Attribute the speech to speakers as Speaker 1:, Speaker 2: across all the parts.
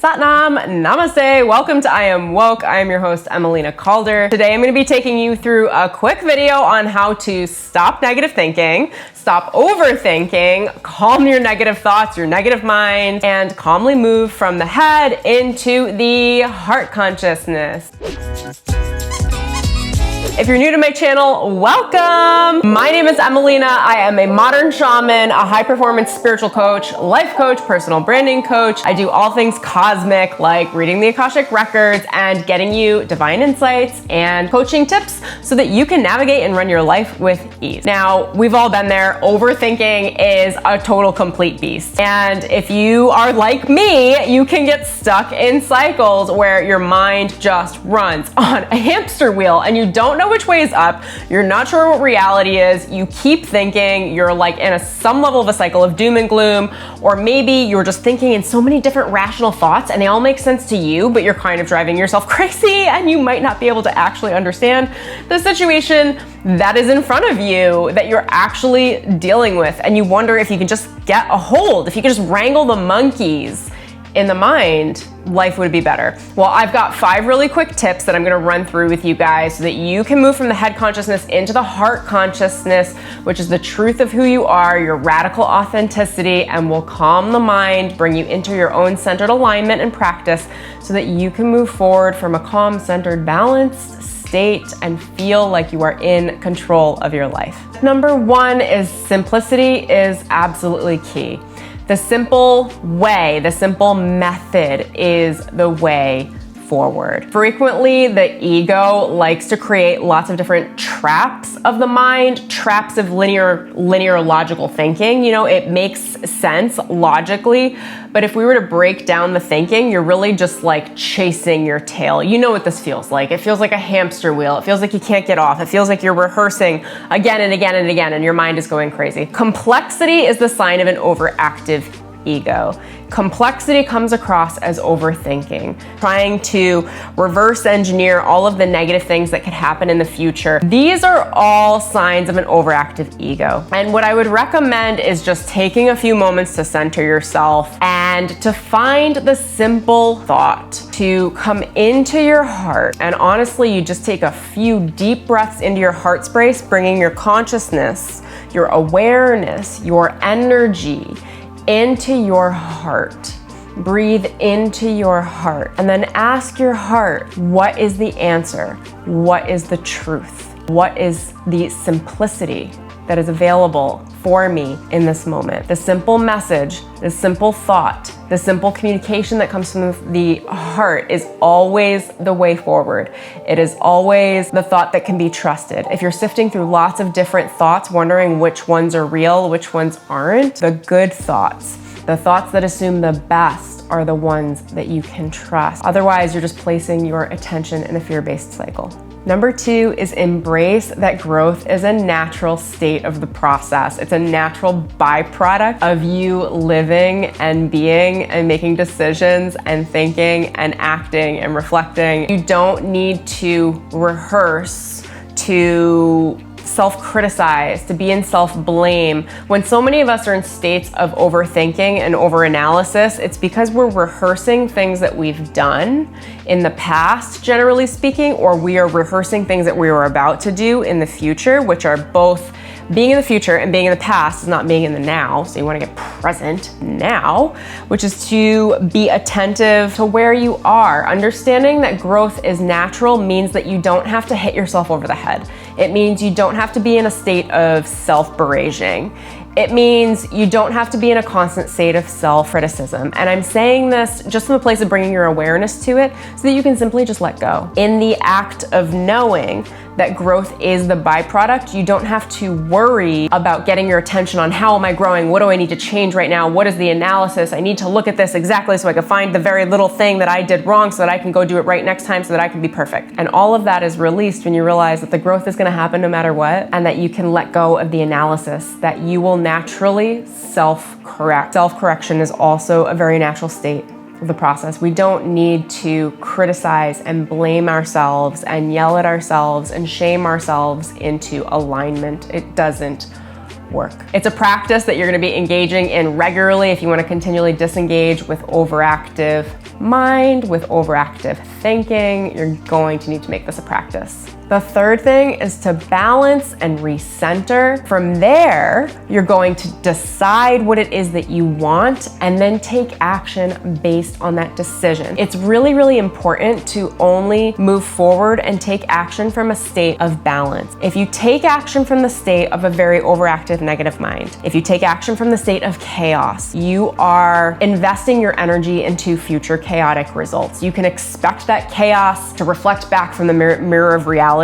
Speaker 1: Satnam, Namaste, welcome to I Am Woke. I am your host, Emelina Calder. Today I'm going to be taking you through a quick video on how to stop negative thinking, stop overthinking, calm your negative thoughts, your negative mind, and calmly move from the head into the heart consciousness. If you're new to my channel, welcome! My name is Emelina. I am a modern shaman, a high-performance spiritual coach, life coach, personal branding coach. I do all things cosmic, like reading the Akashic records and getting you divine insights and coaching tips so that you can navigate and run your life with ease. Now, we've all been there. Overthinking is a total complete beast. And if you are like me, you can get stuck in cycles where your mind just runs on a hamster wheel and you don't know which way is up, you're not sure what reality is, you keep thinking, you're like in some level of a cycle of doom and gloom, or maybe you're just thinking in so many different rational thoughts and they all make sense to you, but you're kind of driving yourself crazy and you might not be able to actually understand the situation that is in front of you that you're actually dealing with. And you wonder if you can just get a hold, if you can just wrangle the monkeys in the mind, life would be better. Well, I've got 5 really quick tips that I'm gonna run through with you guys so that you can move from the head consciousness into the heart consciousness, which is the truth of who you are, your radical authenticity, and will calm the mind, bring you into your own centered alignment and practice so that you can move forward from a calm, centered, balanced state and feel like you are in control of your life. Number 1 is simplicity is absolutely key. The simple way, the simple method is the way forward. Frequently, the ego likes to create lots of different traps of the mind, traps of linear logical thinking. You know, it makes sense logically, but if we were to break down the thinking, you're really just like chasing your tail. You know what this feels like. It feels like a hamster wheel. It feels like you can't get off. It feels like you're rehearsing again and again and again, and your mind is going crazy. Complexity is the sign of an overactive ego. Complexity comes across as overthinking, trying to reverse engineer all of the negative things that could happen in the future. These are all signs of an overactive ego. And what I would recommend is just taking a few moments to center yourself and to find the simple thought to come into your heart. And honestly, you just take a few deep breaths into your heart space, bringing your consciousness, your awareness, your energy into your heart. Breathe into your heart and then ask your heart, what is the answer? What is the truth? What is the simplicity that is available for me in this moment? The simple message, the simple thought, the simple communication that comes from the heart is always the way forward. It is always the thought that can be trusted. If you're sifting through lots of different thoughts, wondering which ones are real, which ones aren't, the good thoughts, the thoughts that assume the best are the ones that you can trust. Otherwise, you're just placing your attention in a fear-based cycle. Number 2 is embrace that growth is a natural state of the process. It's a natural byproduct of you living and being and making decisions and thinking and acting and reflecting. You don't need to rehearse, to self-criticize, to be in self-blame. When so many of us are in states of overthinking and overanalysis, it's because we're rehearsing things that we've done in the past, generally speaking, or we are rehearsing things that we are about to do in the future, which are both being in the future and being in the past is not being in the now. So you want to get present now, which is to be attentive to where you are. Understanding that growth is natural means that you don't have to hit yourself over the head. It means you don't have to be in a state of self-beraging. It means you don't have to be in a constant state of self-criticism. And I'm saying this just from a place of bringing your awareness to it so that you can simply just let go. In the act of knowing that growth is the byproduct, you don't have to worry about getting your attention on how am I growing? What do I need to change right now? What is the analysis? I need to look at this exactly so I can find the very little thing that I did wrong so that I can go do it right next time so that I can be perfect. And all of that is released when you realize that the growth is gonna happen no matter what, and that you can let go of the analysis, that you will naturally self-correct. Self-correction is also a very natural state of the process. We don't need to criticize and blame ourselves and yell at ourselves and shame ourselves into alignment. It doesn't work. It's a practice that you're going to be engaging in regularly if you want to continually disengage with overactive mind, with overactive thinking, you're going to need to make this a practice. The third thing is to balance and recenter. From there, you're going to decide what it is that you want and then take action based on that decision. It's really, really important to only move forward and take action from a state of balance. If you take action from the state of a very overactive negative mind, if you take action from the state of chaos, you are investing your energy into future chaotic results. You can expect that chaos to reflect back from the mirror of reality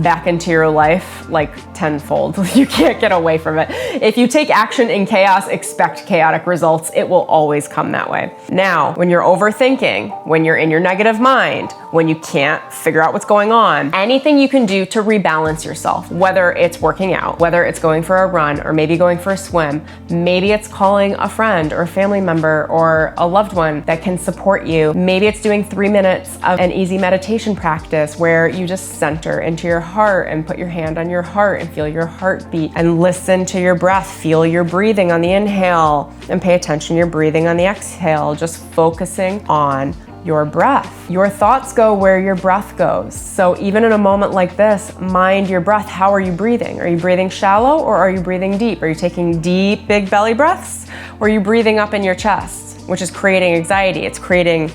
Speaker 1: back into your life like tenfold. You can't get away from it. If you take action in chaos, expect chaotic results. It will always come that way. Now, when you're overthinking, when you're in your negative mind, when you can't figure out what's going on, anything you can do to rebalance yourself, whether it's working out, whether it's going for a run, or maybe going for a swim, maybe it's calling a friend or a family member or a loved one that can support you. Maybe it's doing 3 minutes of an easy meditation practice where you just center into your heart and put your hand on your heart and feel your heartbeat and listen to your breath. Feel your breathing on the inhale and pay attention to your breathing on the exhale, just focusing on your breath. Your thoughts go where your breath goes. So even in a moment like this, mind your breath. How are you breathing? Are you breathing shallow or are you breathing deep? Are you taking deep, big belly breaths? Or are you breathing up in your chest, which is creating anxiety? It's creating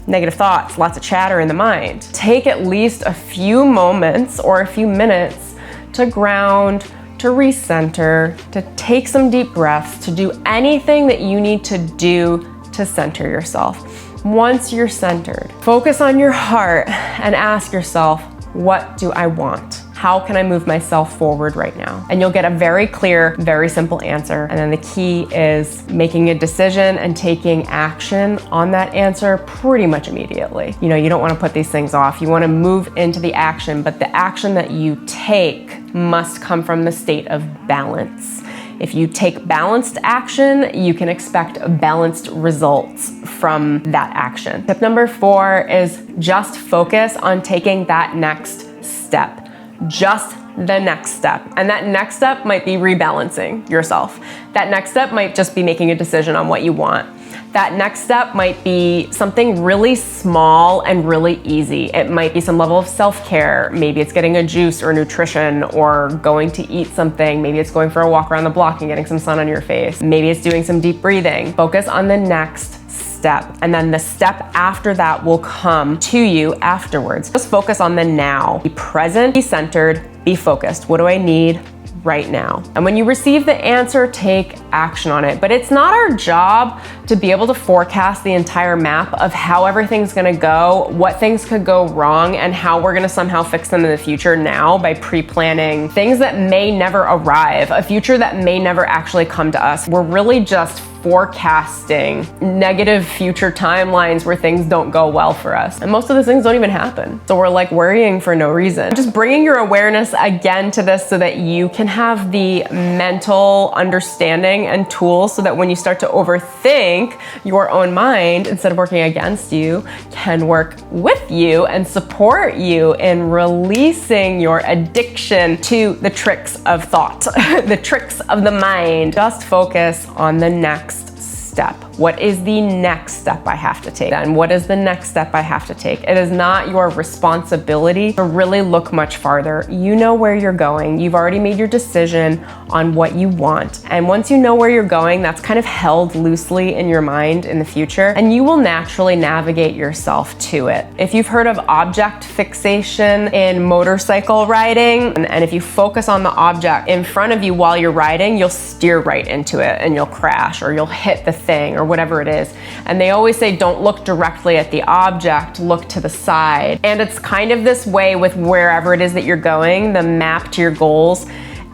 Speaker 1: negative thoughts, lots of chatter in the mind. Take at least a few moments or a few minutes to ground, to recenter, to take some deep breaths, to do anything that you need to do to center yourself. Once you're centered, focus on your heart and ask yourself, what do I want? How can I move myself forward right now? And you'll get a very clear, very simple answer. And then the key is making a decision and taking action on that answer pretty much immediately. You know, you don't want to put these things off. You want to move into the action, but the action that you take must come from the state of balance. If you take balanced action, you can expect balanced results from that action. Tip number 4 is just focus on taking that next step. Just the next step. And that next step might be rebalancing yourself. That next step might just be making a decision on what you want. That next step might be something really small and really easy. It might be some level of self-care. Maybe it's getting a juice or nutrition or going to eat something. Maybe it's going for a walk around the block and getting some sun on your face. Maybe it's doing some deep breathing. Focus on the next step. And then the step after that will come to you afterwards. Just focus on the now. Be present, be centered, be focused. What do I need right now? And when you receive the answer, take action on it. But it's not our job to be able to forecast the entire map of how everything's gonna go, what things could go wrong, and how we're gonna somehow fix them in the future now by pre-planning things that may never arrive, a future that may never actually come to us. We're really just forecasting negative future timelines where things don't go well for us. And most of those things don't even happen. So we're like worrying for no reason. Just bringing your awareness again to this so that you can have the mental understanding and tools so that when you start to overthink, your own mind, instead of working against you, can work with you and support you in releasing your addiction to the tricks of thought, the tricks of the mind. Just focus on the next step. What is the next step I have to take? And what is the next step I have to take? It is not your responsibility to really look much farther. You know where you're going. You've already made your decision on what you want. And once you know where you're going, that's kind of held loosely in your mind in the future, and you will naturally navigate yourself to it. If you've heard of object fixation in motorcycle riding, and if you focus on the object in front of you while you're riding, you'll steer right into it and you'll crash or you'll hit the thing or whatever it is. And they always say, don't look directly at the object, look to the side. And it's kind of this way with wherever it is that you're going, the map to your goals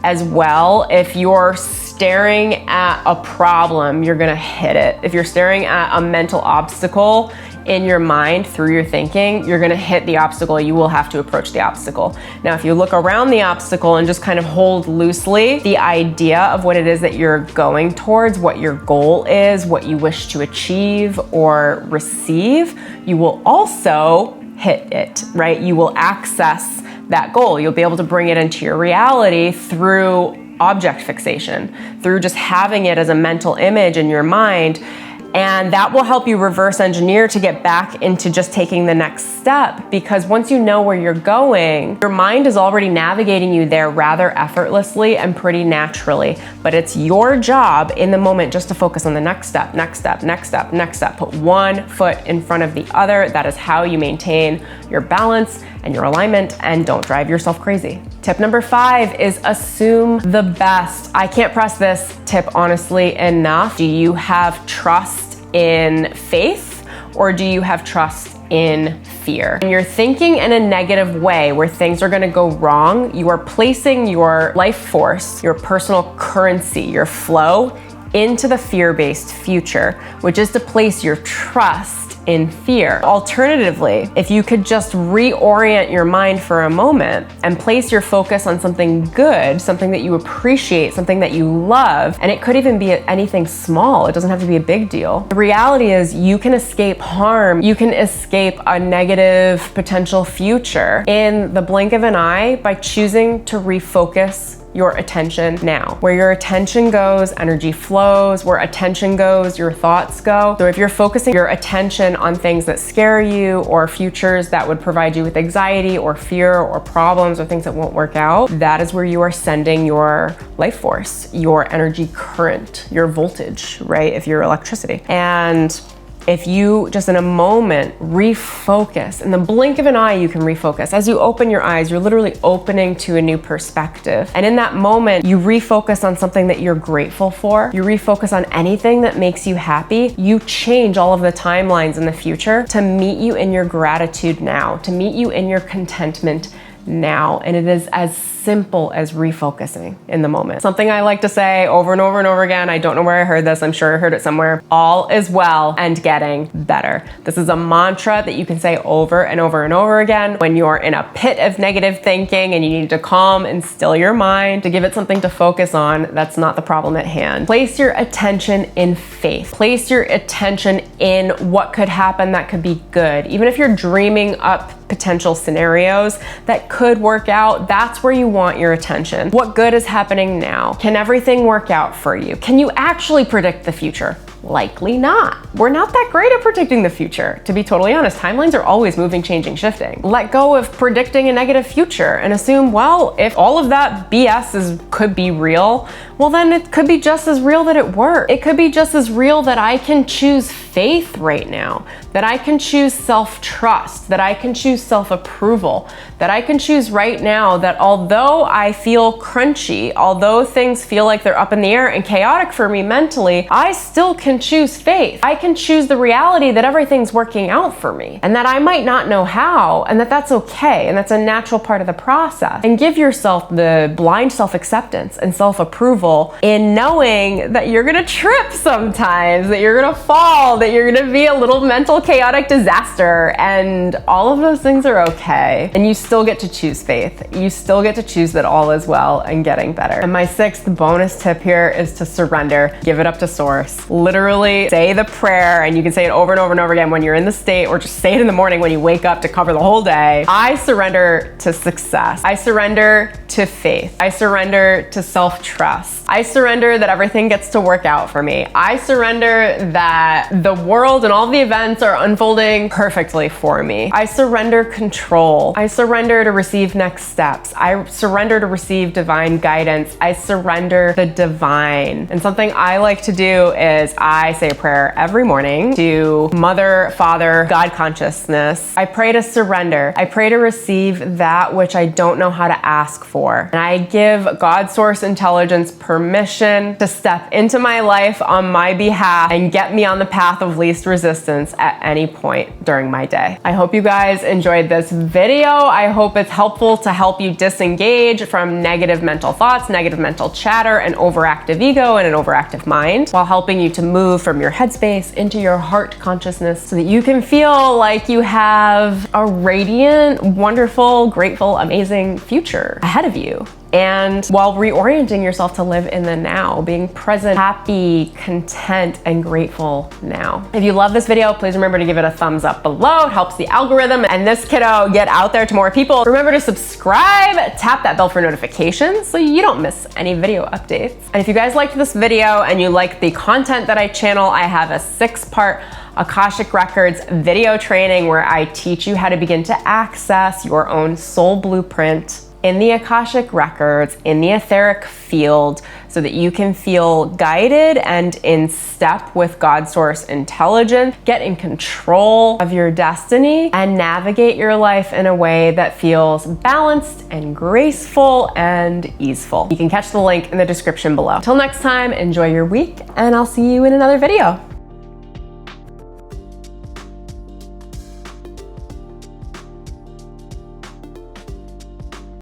Speaker 1: as well. If you're staring at a problem, you're gonna hit it. If you're staring at a mental obstacle in your mind through your thinking, you're gonna hit the obstacle. You will have to approach the obstacle. Now, if you look around the obstacle and just kind of hold loosely the idea of what it is that you're going towards, what your goal is, what you wish to achieve or receive, you will also hit it, right? You will access that goal. You'll be able to bring it into your reality through object fixation, through just having it as a mental image in your mind. And that will help you reverse engineer to get back into just taking the next step, because once you know where you're going, your mind is already navigating you there rather effortlessly and pretty naturally. But it's your job in the moment just to focus on the next step, next step, next step, next step. Put one foot in front of the other. That is how you maintain your balance and your alignment, and don't drive yourself crazy. Tip number 5 is assume the best. I can't press this tip honestly enough. Do you have trust in faith, or do you have trust in fear? When you're thinking in a negative way where things are gonna go wrong, you are placing your life force, your personal currency, your flow into the fear-based future, which is to place your trust in fear. Alternatively, if you could just reorient your mind for a moment and place your focus on something good, something that you appreciate, something that you love, and it could even be anything small, it doesn't have to be a big deal. The reality is you can escape harm, you can escape a negative potential future in the blink of an eye by choosing to refocus your attention now. Where your attention goes, energy flows. Where attention goes, your thoughts go. So if you're focusing your attention on things that scare you, or futures that would provide you with anxiety or fear or problems or things that won't work out, that is where you are sending your life force, your energy current, your voltage, right? If you're electricity. And if you just in a moment refocus, in the blink of an eye, you can refocus. As you open your eyes, you're literally opening to a new perspective. And in that moment, you refocus on something that you're grateful for. You refocus on anything that makes you happy. You change all of the timelines in the future to meet you in your gratitude now, to meet you in your contentment now. And it is as simple as refocusing in the moment. Something I like to say over and over and over again, I don't know where I heard this, I'm sure I heard it somewhere: all is well and getting better. This is a mantra that you can say over and over and over again when you're in a pit of negative thinking and you need to calm and still your mind to give it something to focus on. That's not the problem at hand. Place your attention in faith. Place your attention in what could happen that could be good. Even if you're dreaming up potential scenarios that could work out, that's where you want your attention. What good is happening now? Can everything work out for you? Can you actually predict the future? Likely not. We're not that great at predicting the future, to be totally honest. Timelines are always moving, changing, shifting. Let go of predicting a negative future and assume, well, if all of that BS could be real, well then it could be just as real that it works. It could be just as real that I can choose faith right now, that I can choose self-trust, that I can choose self-approval, that I can choose right now that although I feel crunchy, although things feel like they're up in the air and chaotic for me mentally, I still can choose faith. I can choose the reality that everything's working out for me, and that I might not know how, and that that's okay, and that's a natural part of the process. And give yourself the blind self-acceptance and self-approval in knowing that you're gonna trip sometimes, that you're gonna fall, that you're gonna be a little mental chaotic disaster, and all of those things are okay. And you still get to choose faith. You still get to choose that all is well and getting better. And my 6th bonus tip here is to surrender. Give it up to source. Literally say the prayer, and you can say it over and over and over again when you're in the state, or just say it in the morning when you wake up to cover the whole day. I surrender to success. I surrender to faith. I surrender to self-trust. I surrender that everything gets to work out for me. I surrender that the world and all the events are unfolding perfectly for me. I surrender control. I surrender to receive next steps. I surrender to receive divine guidance. I surrender the divine. And something I like to do is I say a prayer every morning to Mother, Father, God consciousness. I pray to surrender. I pray to receive that which I don't know how to ask for. And I give God source intelligence permission to step into my life on my behalf and get me on the path of least resistance at any point during my day. I hope you guys enjoyed this video. I hope it's helpful to help you disengage from negative mental thoughts, negative mental chatter, an overactive ego, and an overactive mind, while helping you to move from your headspace into your heart consciousness so that you can feel like you have a radiant, wonderful, grateful, amazing future ahead of you and while reorienting yourself to live in the now, being present, happy, content, and grateful now. If you love this video, please remember to give it a thumbs up below. It helps the algorithm and this kiddo get out there to more people. Remember to subscribe, tap that bell for notifications so you don't miss any video updates. And if you guys liked this video and you like the content that I channel, I have a 6-part Akashic Records video training where I teach you how to begin to access your own soul blueprint in the Akashic Records, in the etheric field, so that you can feel guided and in step with God Source intelligence, get in control of your destiny, and navigate your life in a way that feels balanced and graceful and easeful. You can catch the link in the description below. Till next time, enjoy your week, and I'll see you in another video.